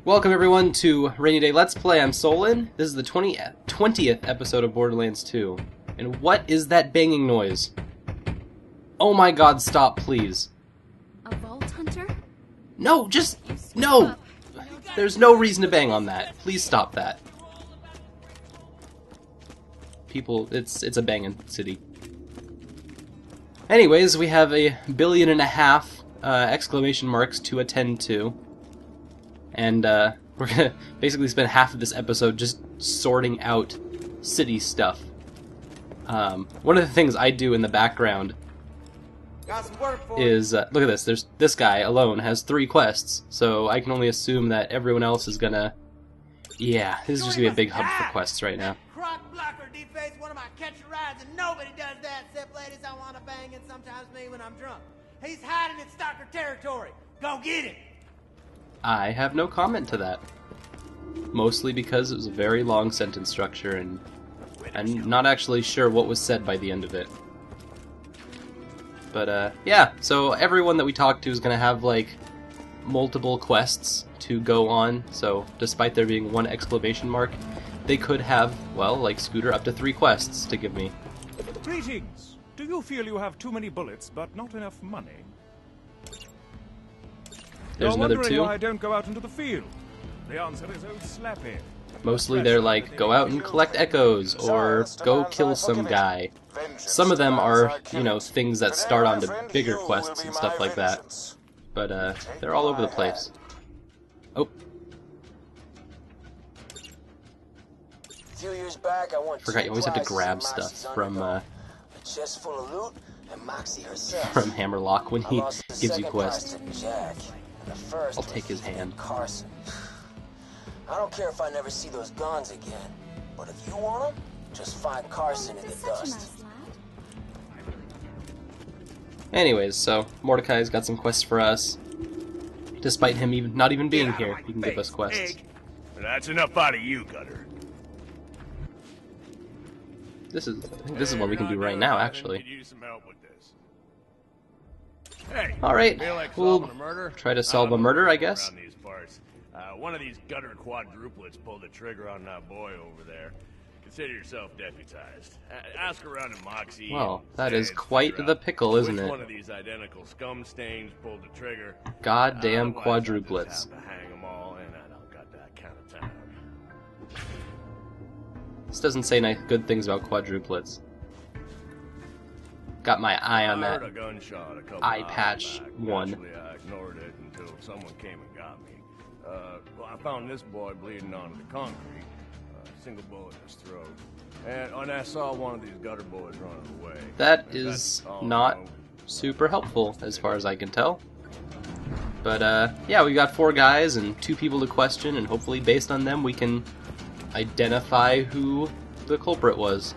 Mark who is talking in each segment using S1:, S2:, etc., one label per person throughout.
S1: Welcome everyone to Rainy Day Let's Play. I'm Solon. This is the 20th episode of Borderlands 2. And what is that banging noise? Oh my god, stop, please.
S2: A vault hunter?
S1: No, just... no! There's no reason to bang on that. Please stop that. People, it's a banging city. Anyways, we have a 1.5 billion exclamation marks to attend to. And we're gonna basically spend half of this episode just sorting out city stuff. One of the things I do in the background is, look at this, this guy alone has 3 quests, so I can only assume that everyone else is gonna... Yeah, this is just gonna be a big hub for quests right now.
S3: Croc blocker deface one of my catch rides, and nobody does that except ladies I want to bang and sometimes me when I'm drunk. He's hiding in stalker territory. Go get him!
S1: I have no comment to that. Mostly because it was a very long sentence structure, and I'm not actually sure what was said by the end of it. But, yeah, so everyone that we talk to is going to have, like, multiple quests to go on, so despite there being 1 exclamation mark, they could have, well, like Scooter, up to 3 quests to give me.
S4: Greetings. Do you feel you have too many bullets, but not enough money?
S1: There's
S4: You're
S1: another
S4: wondering
S1: 2.
S4: why I don't go out into the field? The answer is old Slappy.
S1: Mostly they're like, go out and collect echoes, or go kill some guy. Some of them are, you know, things that start onto bigger quests and stuff like that. But, they're all over the place. Oh. Forgot you always have to grab stuff from Hammerlock when he gives you quests. I'll take his hand.
S5: I don't care if I never see those guns again, but if you want them, just find Carson in the dust.
S1: Anyways, so Mordecai's got some quests for us. Despite him not even being here, he can give us quests.
S6: That's enough out of you, Gutter.
S1: This is what we can do right now, actually. Alright, we'll try to solve a murder, I guess.
S6: One of these gutter quadruplets pulled the trigger on that boy over there. Consider yourself deputized. Ask around in Moxie.
S1: Well, that is quite the pickle, isn't it?
S6: One of these identical scum stains pulled the trigger.
S1: Goddamn quadruplets.
S6: Hang them all, and I don't got that kind of time.
S1: This doesn't say nice good things about quadruplets. Got my eye on that eye patch one.
S6: Actually, I ignored it until someone came and got me. Well, I found this boy bleeding onto the concrete. Single bullet in his throat. And I saw one of these gutter boys running away.
S1: That is not super helpful, as far as I can tell. But, yeah, we got 4 guys and 2 people to question, and hopefully based on them we can identify who the culprit was.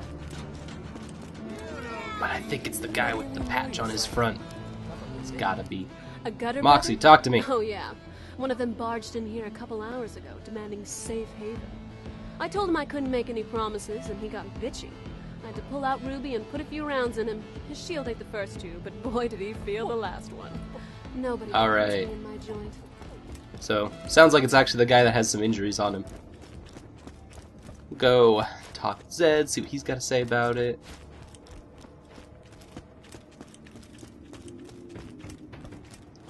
S1: But I think it's the guy with the patch on his front. It's gotta be.
S2: A gutter
S1: Moxie,
S2: brother?
S1: talk to me.
S2: Oh yeah. One of them barged in here a couple hours ago, demanding safe haven. I told him I couldn't make any promises, and he got bitchy. I had to pull out Ruby and put a few rounds in him. His shield ate the first 2, but boy did he feel the last one. Nobody wants me in my joint.
S1: So, sounds like it's actually the guy that has some injuries on him. Go talk to Zed, see what he's got to say about it.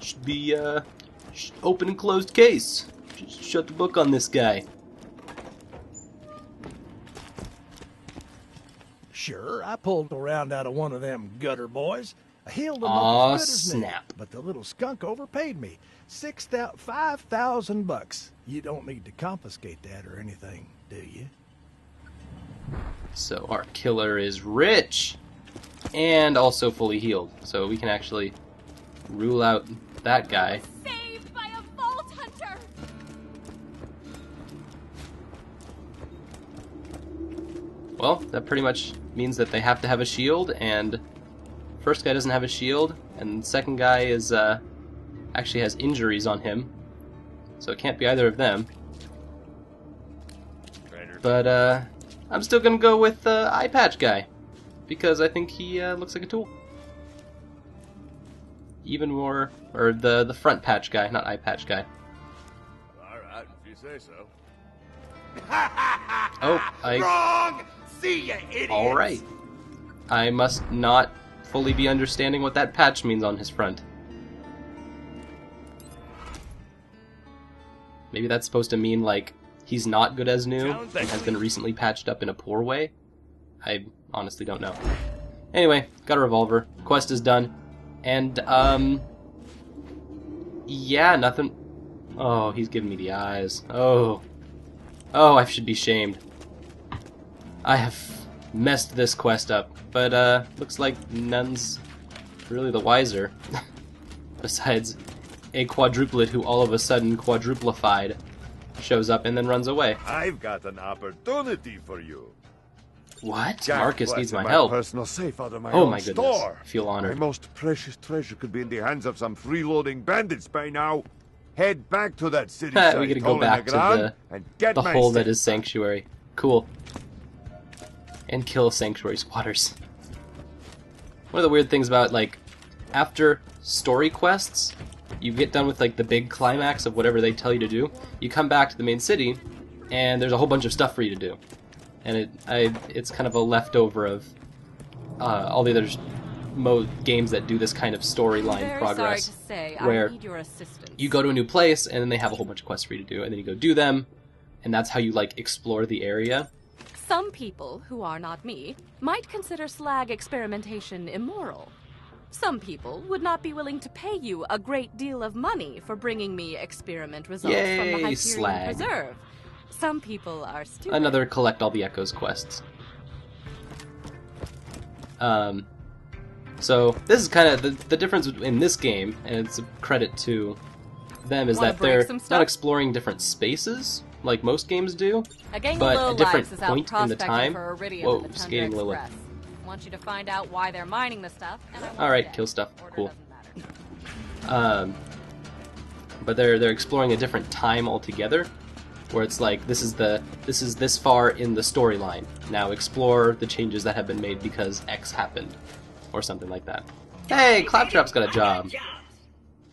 S1: Should be, open and closed case. Just shut the book on this guy.
S7: Sure, I pulled around out of one of them gutter boys. I healed him
S1: Aw,
S7: up as good as new,
S1: snap.
S7: but the little skunk overpaid me. $5,000. You don't need to confiscate that or anything, do you?
S1: So our killer is rich and also fully healed. So we can actually rule out that guy.
S2: Saved by a vault hunter!
S1: Well, that pretty much means that they have to have a shield, and first guy doesn't have a shield, and the second guy is actually has injuries on him, so it can't be either of them. But I'm still gonna go with eye patch guy because I think he looks like a tool. Even more, or the front patch guy, not eye patch guy.
S6: Alright, if you say so.
S1: Oh,
S3: Wrong! See ya, idiot!
S1: Alright. I must not fully be understanding what that patch means on his front. Maybe that's supposed to mean, like, he's not good as new and has been recently patched up in a poor way? I honestly don't know. Anyway, got a revolver. Quest is done. And, yeah, nothing... Oh, he's giving me the eyes. Oh. Oh, I should be shamed. I have messed this quest up. But, looks like none's really the wiser. Besides a quadruplet who all of a sudden quadruplified shows up and then runs away.
S8: I've got an opportunity for you.
S1: What?
S8: Jack
S1: Marcus needs
S8: blasted
S1: my help.
S8: Personal safe out of my
S1: Oh
S8: own
S1: my goodness.
S8: store.
S1: I feel honored.
S8: My most precious treasure could be in the hands of some freeloading bandits by now. Head back to that city site,
S1: We gotta go
S8: hole in
S1: back to
S8: ground, and get
S1: the
S8: my
S1: hole that
S8: safe.
S1: is Sanctuary. Cool. And kill Sanctuary squatters. One of the weird things about, like, after story quests, you get done with, like, the big climax of whatever they tell you to do, you come back to the main city, and there's a whole bunch of stuff for you to do. And it's kind of a leftover of all the other games that do this kind of storyline progress, where
S9: I need your assistance.
S1: you go to a new place, and then they have a whole bunch of quests for you to do, and then you go do them, and that's how you, like, explore the area.
S9: Some people, who are not me, might consider slag experimentation immoral. Some people would not be willing to pay you a great deal of money for bringing me experiment results from the
S1: Yay,
S9: Hyperion
S1: slag.
S9: Preserve. Some people are stupid.
S1: Another collect all the echoes quests. So this is kind of the difference in this game, and it's a credit to them, is
S9: Wanna
S1: that
S9: break
S1: they're
S9: some stuff?
S1: not exploring different spaces like most games do,
S9: A gang
S1: but
S9: of
S1: a different
S9: lowlifes is out
S1: point in the
S9: prospecting
S1: time.
S9: for iridium
S1: Whoa,
S9: in the Tundra
S1: skating Lilith.
S9: Express. I want you to find out why they're mining the stuff. And I want
S1: All right,
S9: you dead.
S1: kill stuff.
S9: Order
S1: Cool.
S9: doesn't matter.
S1: But they're exploring a different time altogether, where it's like this is this far in the storyline. Now explore the changes that have been made because X happened, or something like that. Hey, Claptrap's got a job.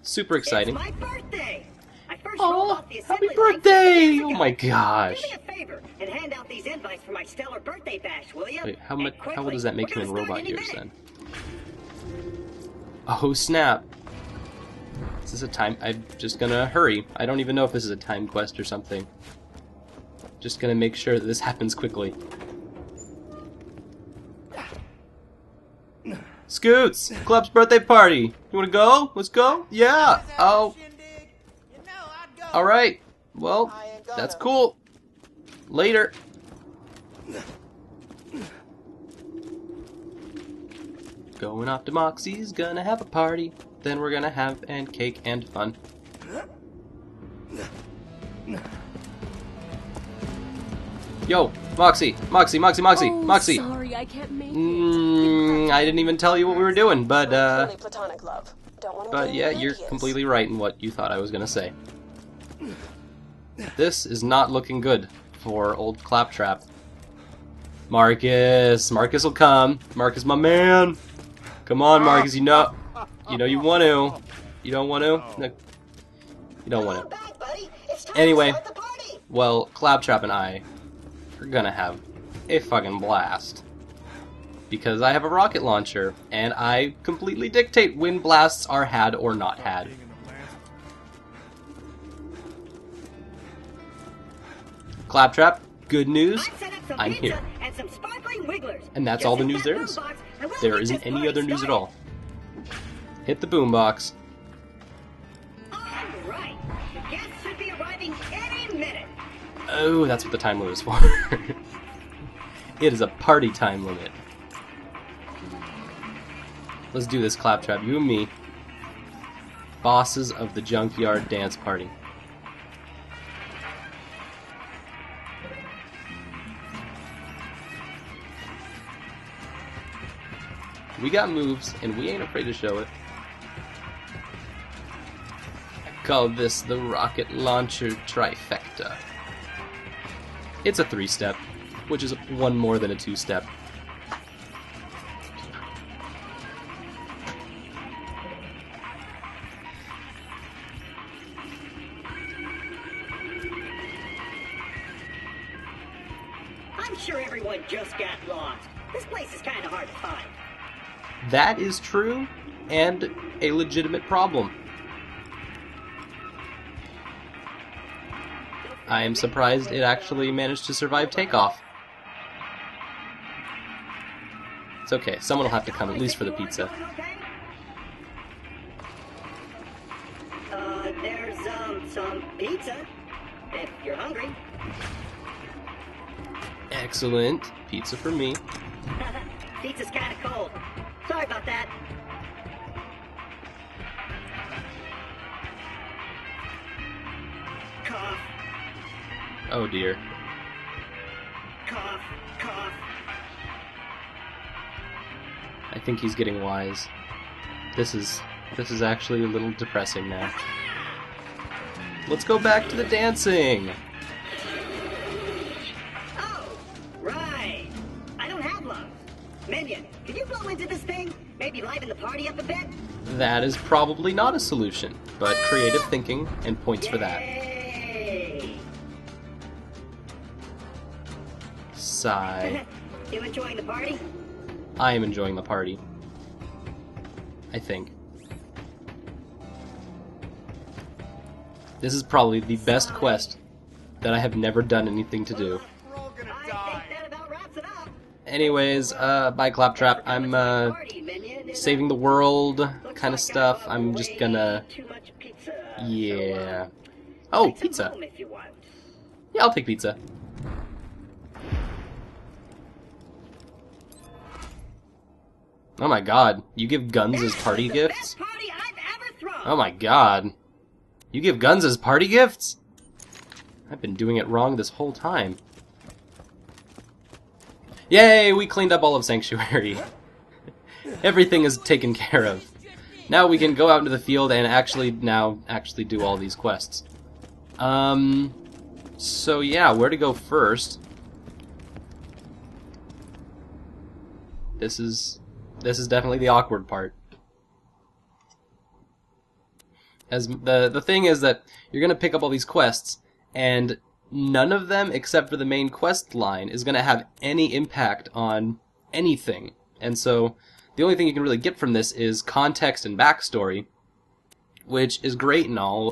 S1: Super exciting.
S10: It's my birthday. I first rolled
S1: Oh,
S10: off the
S1: happy
S10: assembly line
S1: birthday!
S10: 6 years
S1: Oh
S10: ago.
S1: my gosh.
S10: Do me a favor and hand out these invites for my stellar birthday bash, will you?
S1: Wait, how
S10: And
S1: much? How
S10: quickly.
S1: does that make
S10: We're
S1: him in
S10: gonna start
S1: robot
S10: any
S1: years
S10: minute.
S1: then? Oh snap! Is this a time? I'm just gonna hurry. I don't even know if this is a time quest or something. Just gonna make sure that this happens quickly. Scoots! Club's birthday party! You wanna go? Let's go? Yeah! Oh,
S3: Shindig? You know I'd go.
S1: alright. Well,
S3: I ain't gonna.
S1: that's cool. Later. Going off to Moxie's, gonna have a party. Then we're gonna have and cake and fun. Yo, Moxie! Moxie! Moxie! Moxie!
S2: Oh,
S1: Moxie!
S2: sorry, I can't make it.
S1: I didn't even tell you what we were doing, but
S11: Only platonic love. Don't want to
S1: but yeah, you're completely right in what you thought I was gonna say. This is not looking good for old Claptrap. Marcus! Marcus will come. Marcus, my man! Come on, Marcus, you know you want to. You don't want to? No, you don't want to.
S10: Back, buddy. It's time to
S1: Anyway,
S10: start the party.
S1: well, Claptrap and I are gonna have a fucking blast. Because I have a rocket launcher, and I completely dictate when blasts are had or not had. Claptrap, good news,
S10: I've set up some
S1: I'm
S10: pizza
S1: here.
S10: and some sparkling wigglers.
S1: And that's
S10: Just
S1: all the
S10: hit
S1: news
S10: that
S1: there is.
S10: boombox and we'll
S1: There
S10: get
S1: isn't
S10: this
S1: any
S10: party
S1: other news at
S10: started.
S1: all. Hit the boombox.
S10: All right. The guests should be arriving any minute.
S1: Oh, that's what the time limit is for. It is a party time limit. Let's do this, Claptrap. You and me. Bosses of the Junkyard Dance Party. We got moves, and we ain't afraid to show it. I call this the rocket launcher trifecta. It's a 3-step, which is one more than a 2-step.
S10: I'm sure everyone just got lost. This place is kind of hard to find.
S1: That is true, and a legitimate problem. I am surprised it actually managed to survive takeoff. It's okay, someone will have to come at least for the pizza.
S10: There's some pizza, if you're hungry.
S1: Excellent. Pizza for me.
S10: Pizza's kind of cold. Sorry about that. Cough.
S1: Oh dear.
S10: Cough. Cough.
S1: I think he's getting wise. This is actually a little depressing now. Let's go back to the dancing!
S10: Oh, right. I don't have lungs. Minion, can you blow into this thing? Maybe liven the party up a bit?
S1: That is probably not a solution, but creative thinking and points for that. Sigh.
S10: You enjoying the party?
S1: I am enjoying the party. I think. This is probably the best quest that I have never done anything to do. Anyways, bye Claptrap. I'm saving the world kind of stuff. I'm just gonna... Yeah. Oh, pizza. Yeah, I'll take pizza. Oh my god, you give guns as party gifts? Oh my god. You give guns as party gifts? I've been doing it wrong this whole time. Yay, we cleaned up all of Sanctuary. Everything is taken care of. Now we can go out into the field and actually do all these quests. So yeah, where to go first? This is definitely the awkward part. As the thing is that you're going to pick up all these quests, and none of them, except for the main quest line, is going to have any impact on anything. And so the only thing you can really get from this is context and backstory, which is great and all,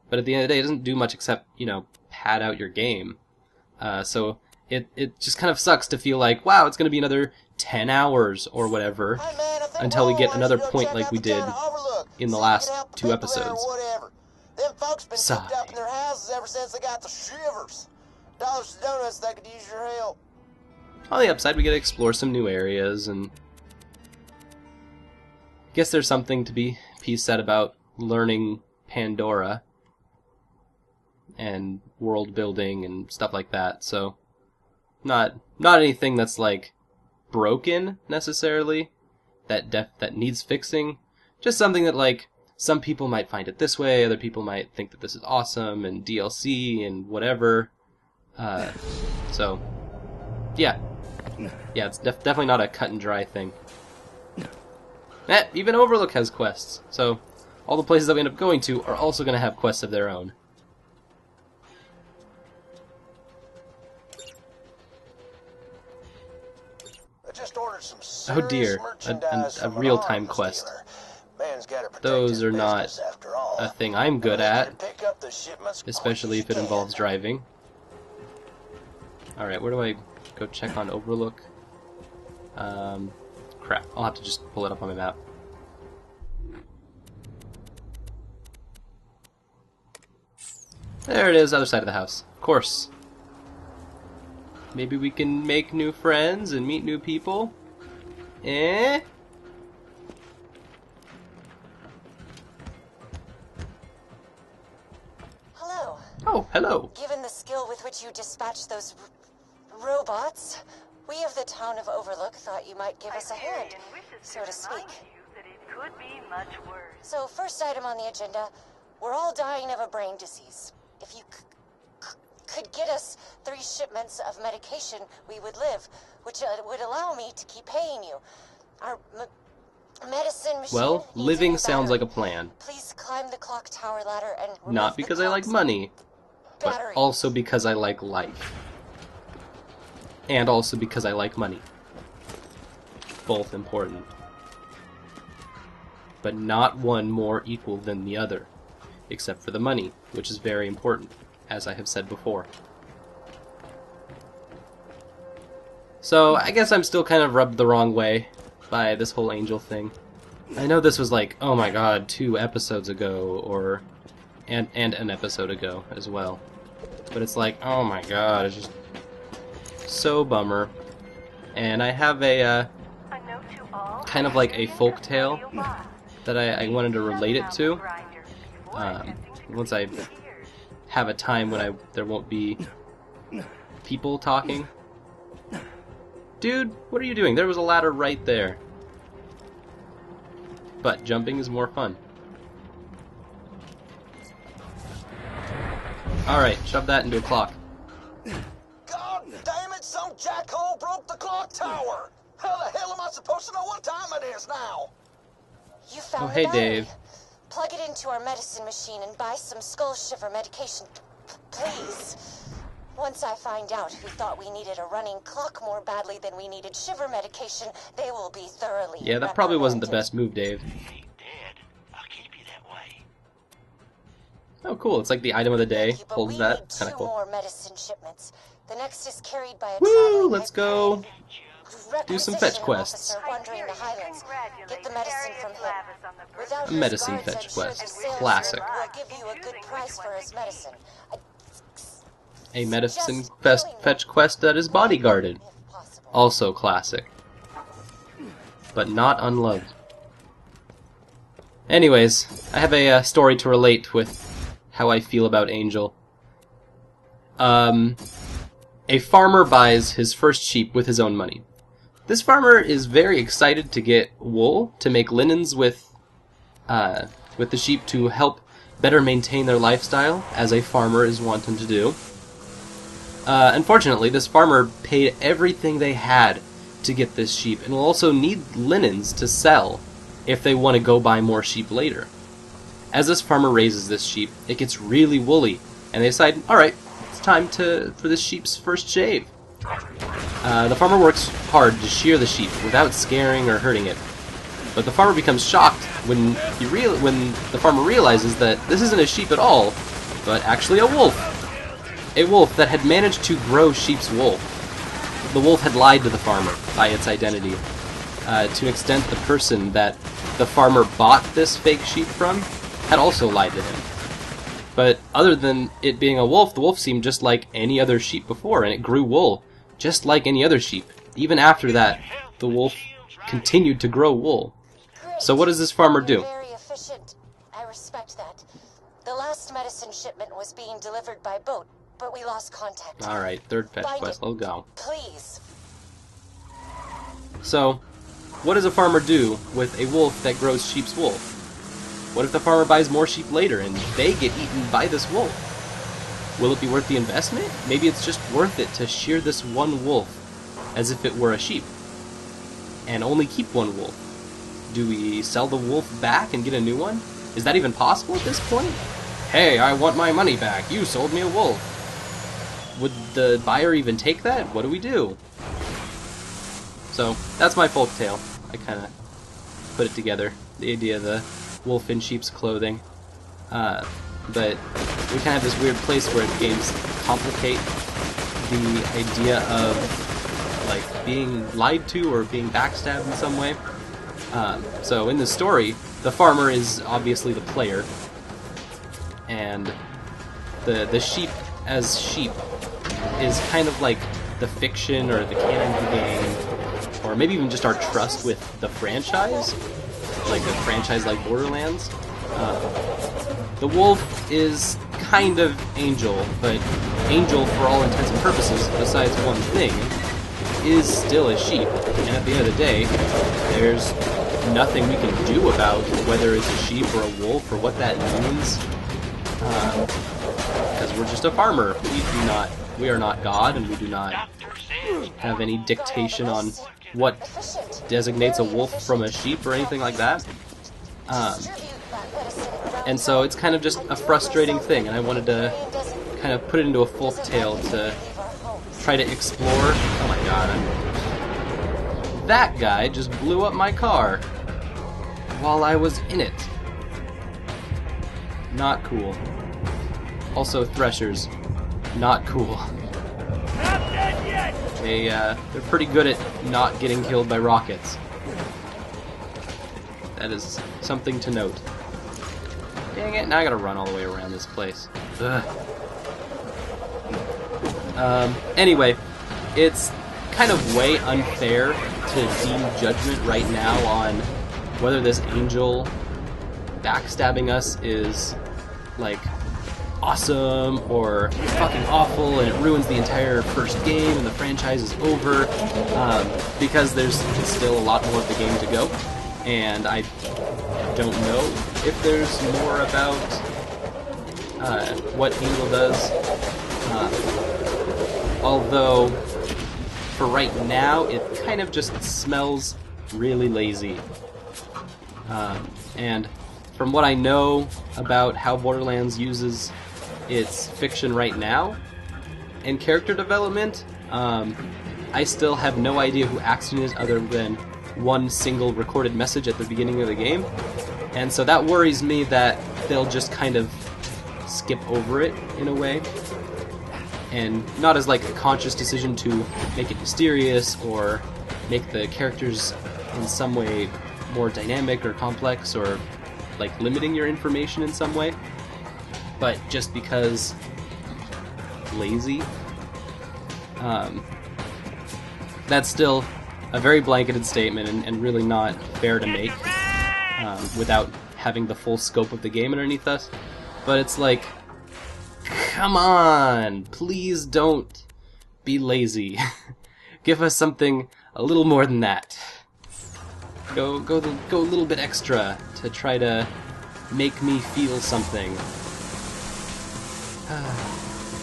S1: but at the end of the day, it doesn't do much except, you know, pad out your game. So it just kind of sucks to feel like, wow, it's going to be another 10 hours or whatever until we get another point like we did in the last 2 episodes.
S5: Them folks been
S1: Sigh.
S5: cooped up in their houses ever since they got the shivers. Dollars to donuts, they could use your help.
S1: On the upside, we get to explore some new areas, and I guess there's something to be said about learning Pandora and world building and stuff like that. So, not anything that's like broken necessarily, that needs fixing. Just something that like some people might find it this way, other people might think that this is awesome and DLC and whatever. So, yeah, it's definitely not a cut and dry thing. Even Overlook has quests, so all the places that we end up going to are also going to have quests of their own.
S5: I just ordered some
S1: Oh dear,
S5: merchandise
S1: a
S5: from an
S1: real-time
S5: arms
S1: quest.
S5: dealer. Man's gotta protect
S1: Those
S5: his
S1: are not
S5: business after all.
S1: a thing I'm good at,
S5: Pick up the shipments
S1: especially if it involves driving. Alright, where do I go check on Overlook? Crap, I'll have to just pull it up on my map. There it is, other side of the house. Of course. Maybe we can make new friends and meet new people? Eh?
S11: Hello.
S1: Oh, hello.
S11: Given the skill with which you dispatched those robots, we of the town of Overlook thought you might give us a hand, so to speak.
S12: Could be much worse.
S11: So, first item on the agenda, we're all dying of a brain disease. If you could get us 3 shipments of medication, we would live, which would allow me to keep paying you. Our medicine machine.
S1: Well, living sounds like a plan.
S11: Please climb the clock tower ladder and remove
S1: Not because I like money, but also because I like life. and also because I like money. Both important. But not one more equal than the other, except for the money, which is very important, as I have said before. So, I guess I'm still kind of rubbed the wrong way by this whole angel thing. I know this was like, oh my god, 2 episodes ago, or... and an episode ago as well. But it's like, oh my god, it's just so bummer. And I have a, kind of like a folk tale that I wanted to relate it to. Once I have a time when there won't be people talking. Dude, what are you doing? There was a ladder right there. But jumping is more fun. Alright, shove that into a clock.
S5: God damn it, some jackhole broke the clock tower! How the hell am I supposed to know what time it is now?
S11: You found
S1: Oh, hey,
S11: the battery.
S1: Dave.
S11: Plug it into our medicine machine and buy some skull shiver medication. Please. Once I find out who thought we needed a running clock more badly than we needed shiver medication, they will be thoroughly
S1: Yeah, that probably wasn't the best move, Dave. Oh, cool. It's like the item of the day. Holds that. Kind of cool.
S11: More medicine shipments. The next is carried by a
S1: Woo! Let's go do some fetch quests.
S11: Wandering the Highlands. Get the medicine from him. Without
S1: A medicine fetch quest. Classic.
S11: We'll give you a good price for his medicine.
S1: A medicine fetch quest that is bodyguarded. Also classic. But not unloved. Anyways, I have a story to relate with how I feel about Angel. A farmer buys his first sheep with his own money. This farmer is very excited to get wool to make linens with the sheep to help better maintain their lifestyle, as a farmer is wanting to do. Unfortunately, this farmer paid everything they had to get this sheep, and will also need linens to sell if they want to go buy more sheep later. As this farmer raises this sheep, it gets really woolly, and they decide, alright, it's time for this sheep's first shave. The farmer works hard to shear the sheep without scaring or hurting it. But the farmer becomes shocked when the farmer realizes that this isn't a sheep at all, but actually a wolf. A wolf that had managed to grow sheep's wool. The wolf had lied to the farmer by its identity. To an extent, the person that the farmer bought this fake sheep from had also lied to him. But other than it being a wolf, the wolf seemed just like any other sheep before, and it grew wool just like any other sheep. Even after that, the wolf continued to grow wool. So what does this farmer do?
S11: Very efficient. I respect that. The last medicine shipment was being delivered by boat, but we lost contact.
S1: Alright, third fetch quest, let's go.
S11: Please.
S1: So, what does a farmer do with a wolf that grows sheep's wool? What if the farmer buys more sheep later and they get eaten by this wolf? Will it be worth the investment? Maybe it's just worth it to shear this one wolf as if it were a sheep, and only keep one wolf. Do we sell the wolf back and get a new one? Is that even possible at this point? Hey, I want my money back. You sold me a wolf. Would the buyer even take that? What do we do? So, that's my folk tale. I kind of put it together. The idea of the wolf in sheep's clothing. But we kind of have this weird place where games complicate the idea of like being lied to or being backstabbed in some way. So in the story, the farmer is obviously the player, and the sheep as sheep is kind of like the fiction or the canon of the game, or maybe even just our trust with the franchise, like a franchise like Borderlands. The wolf is kind of Angel, but Angel, for all intents and purposes, besides one thing, is still a sheep. And at the end of the day, there's nothing we can do about whether it's a sheep or a wolf or what that means. Because we're just a farmer. We are not God, and we do not have any dictation on what designates a wolf from a sheep or anything like that. And so it's kind of just a frustrating thing, and I wanted to kind of put it into a folk tale to try to explore. Oh my god. That guy just blew up my car while I was in it. Not cool. Also, threshers. Not cool. They're pretty good at not getting killed by rockets. That is something to note. Dang it, now I gotta run all the way around this place. Ugh. Anyway, it's kind of way unfair to deem judgment right now on whether this angel backstabbing us is, like, awesome or fucking awful and it ruins the entire first game and the franchise is over, because there's still a lot more of the game to go, and I don't know if there's more about what Angel does, although for right now it kind of just smells really lazy, and from what I know about how Borderlands uses its fiction right now and character development, I still have no idea who Saxton is other than one single recorded message at the beginning of the game, and so that worries me that they'll just kind of skip over it in a way, and not as like a conscious decision to make it mysterious or make the characters in some way more dynamic or complex or like limiting your information in some way, but just because lazy. That's still a very blanketed statement and really not fair to make without having the full scope of the game underneath us. But it's like, come on, please don't be lazy. Give us something a little more than that. Go a little bit extra to try to make me feel something.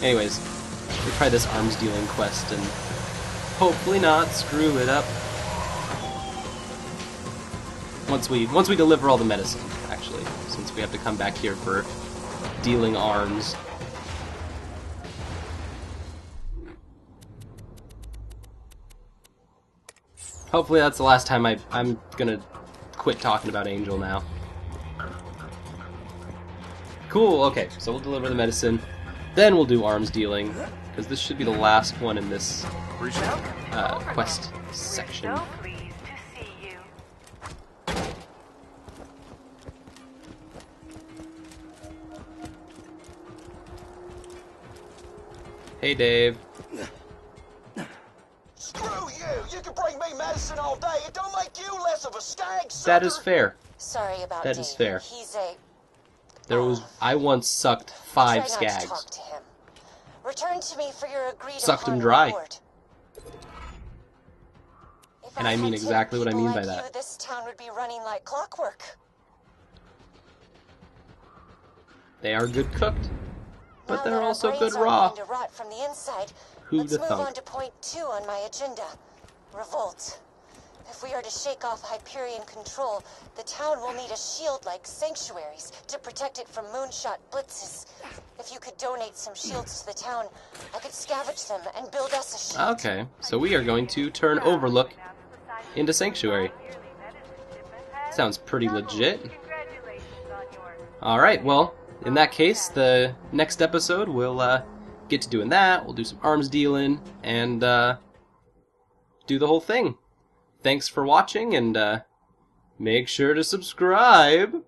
S1: Anyways, we'll try this arms dealing quest and hopefully not screw it up. Once we deliver all the medicine, actually, since we have to come back here for dealing arms. Hopefully that's the last time I'm gonna quit talking about Angel now. Cool, okay, so we'll deliver the medicine, then we'll do arms dealing, because this should be the last one in this quest section. Hey, Dave.
S5: Screw you! You can bring me medicine all day. It don't make you less of a skag, sucker.
S1: That is fair.
S11: Sorry about
S1: That
S11: Dave.
S1: is fair.
S11: He's a...
S1: I once sucked 5
S11: Try not to
S1: skags.
S11: talk to him. Return to me for your agreed
S1: Sucked
S11: upon
S1: him dry.
S11: reward. If
S1: And I mean
S11: had
S1: exactly what I
S11: people
S1: mean by
S11: like
S1: that.
S11: you, this town would be running like clockwork.
S1: They are good cooked, but
S11: Now
S1: they're
S11: that our
S1: also
S11: brains
S1: good
S11: aren't
S1: raw.
S11: going to rot from the inside,
S1: Who'd
S11: let's
S1: have
S11: move
S1: thunk?
S11: on to point 2 on my agenda. Revolt. If we are to shake off Hyperion control, the town will need a shield like sanctuaries to protect it from moonshot blitzes. If you could donate some shields to the town, I could scavenge them and build us a shield.
S1: Okay, so we are going to turn Overlook into Sanctuary. Sounds pretty legit. Alright, well, in that case, the next episode we'll get to doing that, we'll do some arms dealing, and do the whole thing. Thanks for watching, and make sure to subscribe.